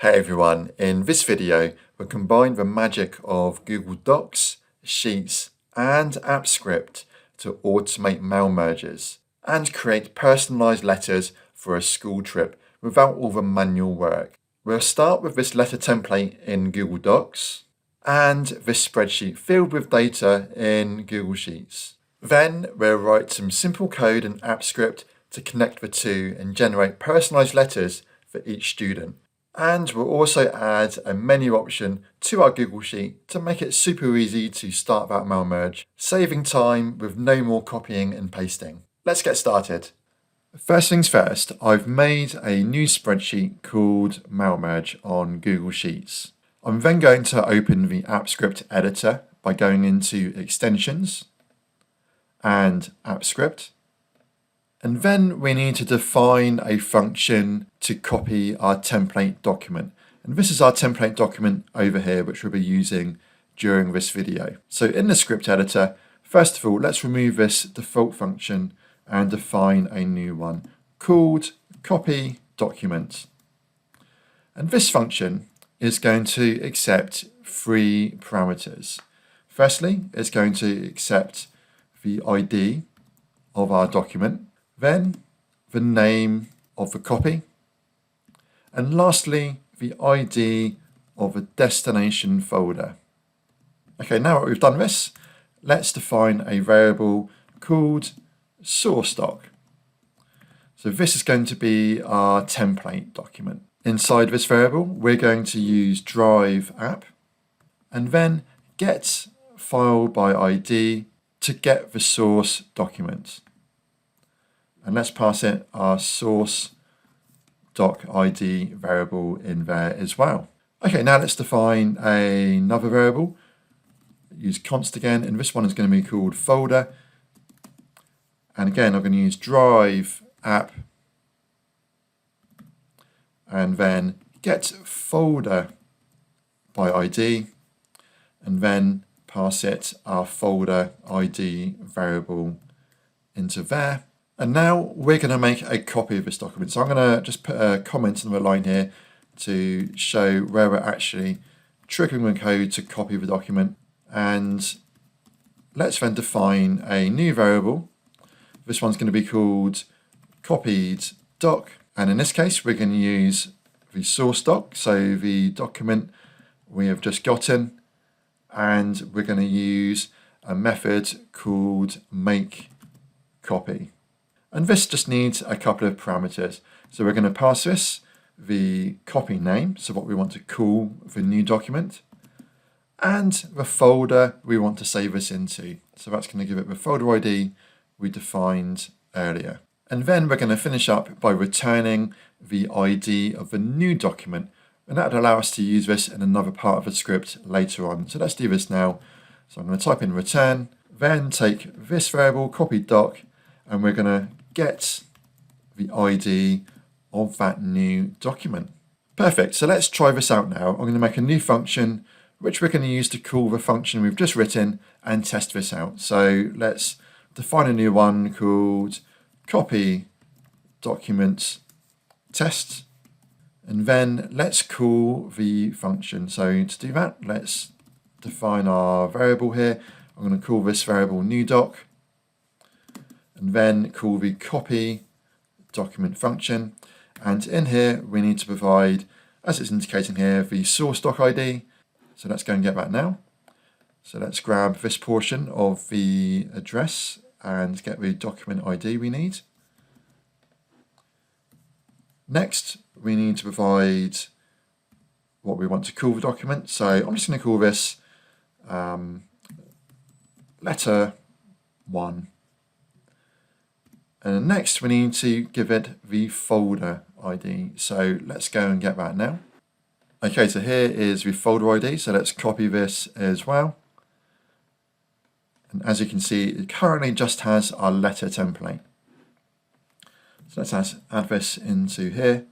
Hey everyone, in this video we'll combine the magic of Google Docs, Sheets and AppScript to automate mail merges and create personalized letters for a school trip without all the manual work. We'll start with this letter template in Google Docs and this spreadsheet filled with data in Google Sheets. Then we'll write some simple code in AppScript to connect the two and generate personalized letters for each student. And we'll also add a menu option to our Google Sheet to make it super easy to start that mailMerge, saving time with no more copying and pasting. Let's get started. First things first, I've made a new spreadsheet called mailMerge on Google Sheets. I'm then going to open the AppScript editor by going into Extensions and AppScript. And then we need to define a function to copy our template document. And this is our template document over here, which we'll be using during this video. So in the script editor, first of all, let's remove this default function and define a new one called copyDocument. And this function is going to accept three parameters. Firstly, it's going to accept the ID of our document, then the name of the copy, and lastly, the ID of a destination folder. Okay, now that we've done this, let's define a variable called sourceDoc. So this is going to be our template document. Inside this variable, we're going to use drive app and then get file by ID to get the source document. And let's pass it our source doc ID variable in there as well. Okay, now let's define another variable. Use const again, and this one is going to be called folder. And again, I'm going to use drive app and then get folder by ID and then pass it our folder ID variable into there. And now we're going to make a copy of this document. So I'm going to just put a comment on the line here to show where we're actually triggering the code to copy the document. And let's then define a new variable. This one's going to be called copyDoc. And in this case, we're going to use the source doc, so the document we have just gotten. And we're going to use a method called makeCopy. And this just needs a couple of parameters. So we're going to pass this the copy name, so what we want to call the new document, and the folder we want to save this into. So that's going to give it the folder ID we defined earlier. And then we're going to finish up by returning the ID of the new document, and that will allow us to use this in another part of the script later on. So let's do this now. So I'm going to type in return, then take this variable, copyDoc, and we're going to get the ID of that new document. Perfect, so let's try this out now. I'm going to make a new function which we're going to use to call the function we've just written and test this out. So let's define a new one called copyDocument test, and then let's call the function. So to do that, let's define our variable here. I'm going to call this variable newDoc, and then call the copyDocument function. And in here, we need to provide, as it's indicating here, the source doc ID. So let's go and get that now. So let's grab this portion of the address and get the document ID we need. Next, we need to provide what we want to call the document. So I'm just going to call this letter 1. And next we need to give it the folder ID. So let's go and get that now. Okay, so here is the folder ID. So let's copy this as well. And as you can see, it currently just has our letter template. So let's add this into here.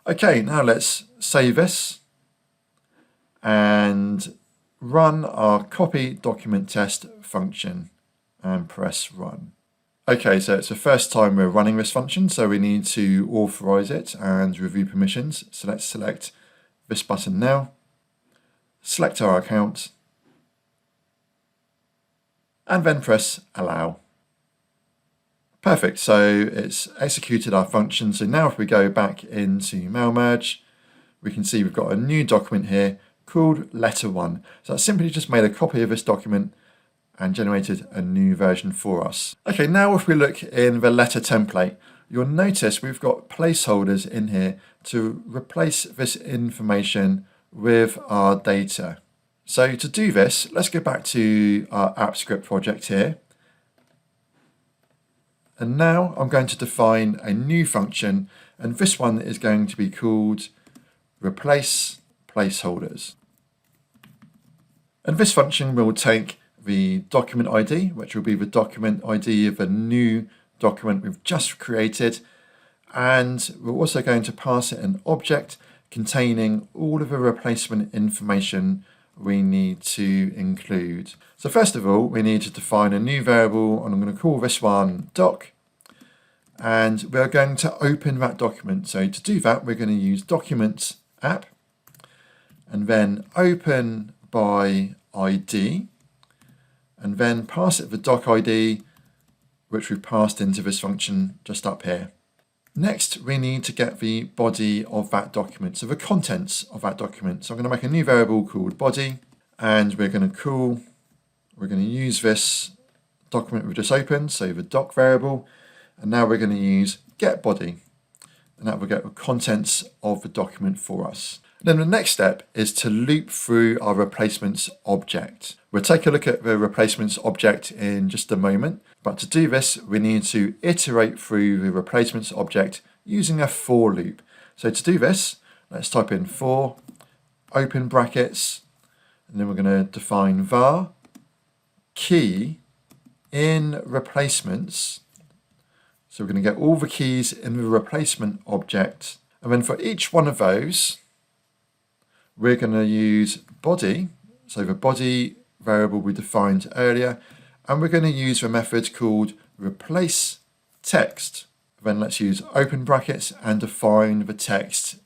Okay, now let's save this and run our copyDocument test function and press run. Okay, so it's the first time we're running this function, so we need to authorize it and review permissions. So let's select this button now, select our account, and then press allow. Perfect, so it's executed our function. So now if we go back into mailMerge, we can see we've got a new document here called letter 1. So that's simply just made a copy of this document and generated a new version for us. Okay, now if we look in the letter template, you'll notice we've got placeholders in here to replace this information with our data. So to do this, let's go back to our AppScript project here. And now I'm going to define a new function, and this one is going to be called replacePlaceholders. And this function will take the document ID, which will be the document ID of a new document we've just created, and we're also going to pass it an object containing all of the replacement information we need to include. So first of all, we need to define a new variable, and I'm going to call this one doc, and we're going to open that document. So to do that, we're going to use document app, and then open by ID, and then pass it the doc ID, which we've passed into this function just up here. Next, we need to get the body of that document, so the contents of that document. So I'm going to make a new variable called body, and we're going to use this document we've just opened, so the doc variable, and now we're going to use get body, and that will get the contents of the document for us. And then the next step is to loop through our replacements object. We'll take a look at the replacements object in just a moment, but to do this, we need to iterate through the replacements object using a for loop. So to do this, let's type in for, open brackets, and then we're going to define var key in replacements. So we're going to get all the keys in the replacement object, and then for each one of those, we're going to use body, so the body variable we defined earlier, and we're going to use the method called replaceText. Then let's use open brackets and define the text,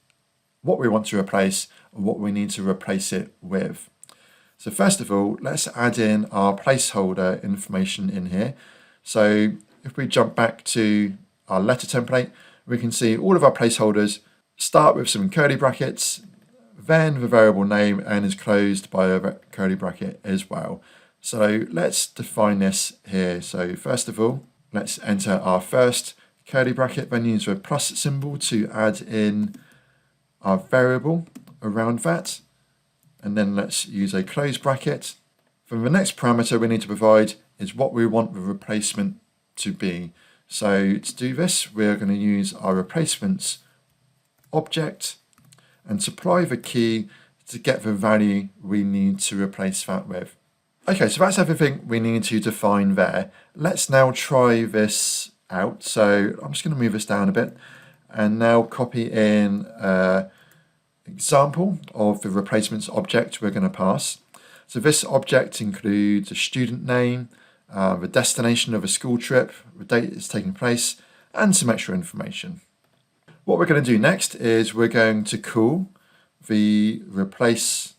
what we want to replace and what we need to replace it with. So first of all, let's add in our placeholder information in here. So if we jump back to our letter template, we can see all of our placeholders start with some curly brackets, then the variable name, and is closed by a curly bracket as well. So let's define this here. So first of all, let's enter our first curly bracket, then use the plus symbol to add in our variable around that. And then let's use a close bracket. From the next parameter we need to provide is what we want the replacement to be. So to do this, we're going to use our replacements object and supply the key to get the value we need to replace that with. Okay, so that's everything we need to define there. Let's now try this out. So I'm just going to move this down a bit and now copy in an example of the replacements object we're going to pass. So this object includes a student name, the destination of a school trip, the date it's taking place, and some extra information. What we're going to do next is we're going to call the replace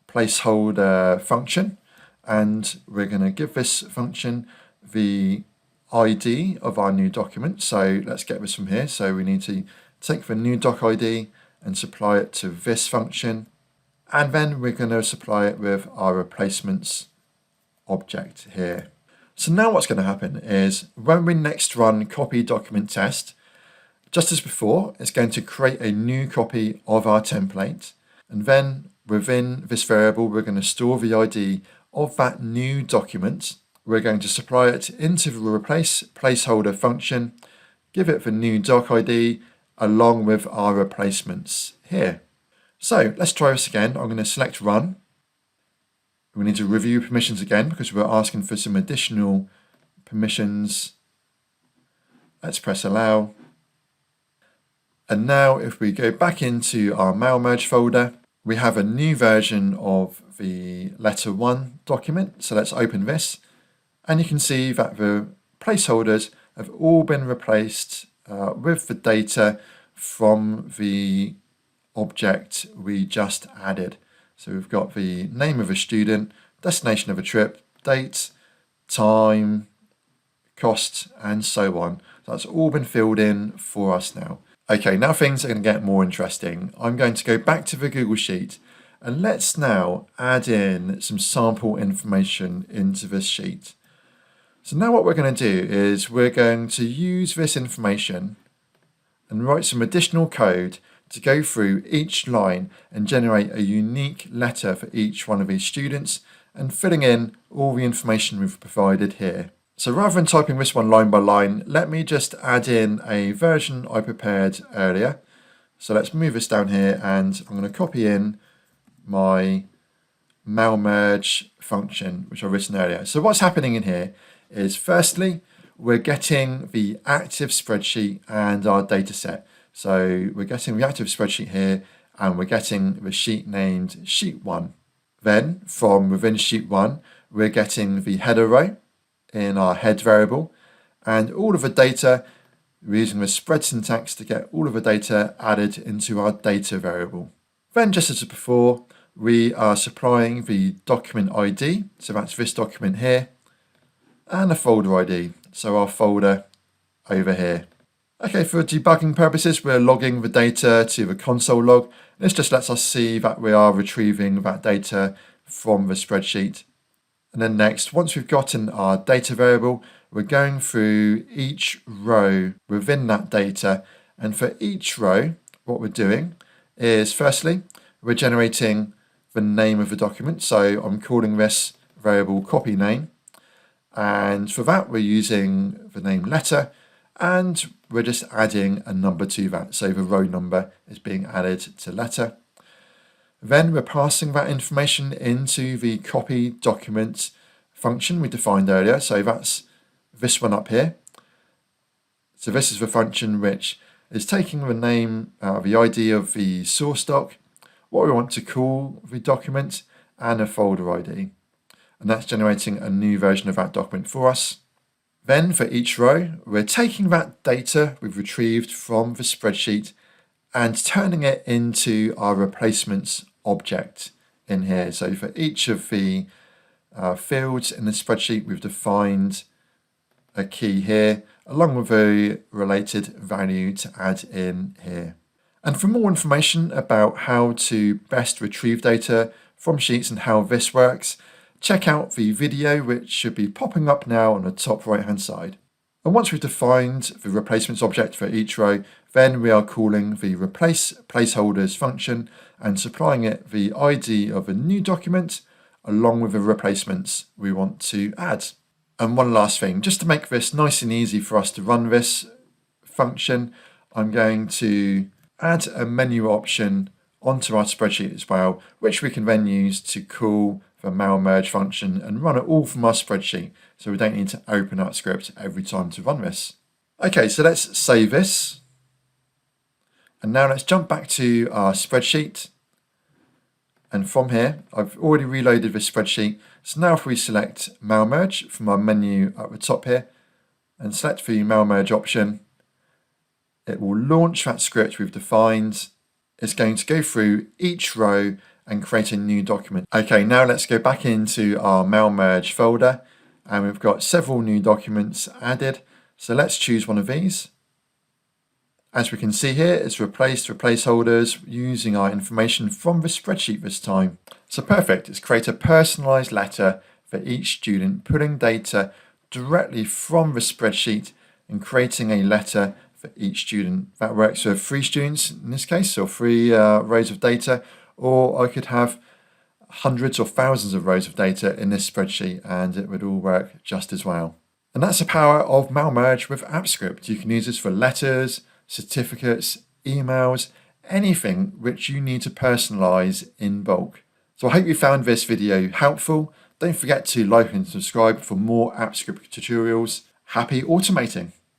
placeholder function, and we're going to give this function the ID of our new document. So let's get this from here. So we need to take the new doc ID and supply it to this function, and then we're going to supply it with our replacements object here. So now what's going to happen is when we next run copyDocument test, just as before, it's going to create a new copy of our template, and then within this variable we're going to store the ID of that new document. We're going to supply it into the replace placeholder function, give it the new doc ID along with our replacements here. So let's try this again. I'm going to select run. We need to review permissions again because we're asking for some additional permissions. Let's press allow. And now if we go back into our mailMerge folder, we have a new version of the letter 1 document. So let's open this, and you can see that the placeholders have all been replaced with the data from the object we just added. So we've got the name of a student, destination of a trip, date, time, cost, and so on. So that's all been filled in for us now. Okay, now things are going to get more interesting. I'm going to go back to the Google Sheet and let's now add in some sample information into this sheet. So now what we're going to do is we're going to use this information and write some additional code to go through each line and generate a unique letter for each one of these students and filling in all the information we've provided here. So rather than typing this one line by line, let me just add in a version I prepared earlier. So let's move this down here and I'm going to copy in my mailMerge function, which I've written earlier. So what's happening in here is firstly, we're getting the active spreadsheet and our data set. So we're getting the active spreadsheet here and we're getting the sheet named sheet 1. Then from within sheet 1, we're getting the header row in our head variable and all of the data, we're using the spread syntax to get all of the data added into our data variable. Then just as before, we are supplying the document ID, so that's this document here, and a folder ID, so our folder over here. Okay, for debugging purposes, we're logging the data to the console log. This just lets us see that we are retrieving that data from the spreadsheet. And then next, once we've gotten our data variable, we're going through each row within that data. And for each row, what we're doing is firstly, we're generating the name of the document. So I'm calling this variable copy name. And for that, we're using the name letter and we're just adding a number to that. So the row number is being added to letter. Then we're passing that information into the copyDocument function we defined earlier. So that's this one up here. So this is the function which is taking the name, the ID of the source doc, what we want to call the document, and a folder ID. And that's generating a new version of that document for us. Then for each row, we're taking that data we've retrieved from the spreadsheet and turning it into our replacements object in here. So for each of the fields in the spreadsheet, we've defined a key here, along with a related value to add in here. And for more information about how to best retrieve data from sheets and how this works, check out the video which should be popping up now on the top right hand side. And once we've defined the replacements object for each row, then we are calling the replacePlaceholders function and supplying it the ID of a new document along with the replacements we want to add. And one last thing, just to make this nice and easy for us to run this function, I'm going to add a menu option onto our spreadsheet as well, which we can then use to call the mailMerge function and run it all from our spreadsheet. So we don't need to open our script every time to run this. Okay, so let's save this. And now let's jump back to our spreadsheet. And from here, I've already reloaded this spreadsheet. So now if we select mailMerge from our menu at the top here and select the mailMerge option, it will launch that script we've defined. It's going to go through each row and create a new document. Okay, now let's go back into our mailMerge folder and we've got several new documents added. So let's choose one of these. As we can see here, it's replaced placeholders using our information from the spreadsheet this time. So perfect, it's create a personalized letter for each student, pulling data directly from the spreadsheet and creating a letter for each student. That works for 3 students in this case, so 3 rows of data, or I could have hundreds or thousands of rows of data in this spreadsheet and it would all work just as well. And that's the power of mailMerge with AppScript. You can use this for letters, certificates, emails, anything which you need to personalize in bulk. So I hope you found this video helpful. Don't forget to like and subscribe for more AppScript tutorials. Happy automating!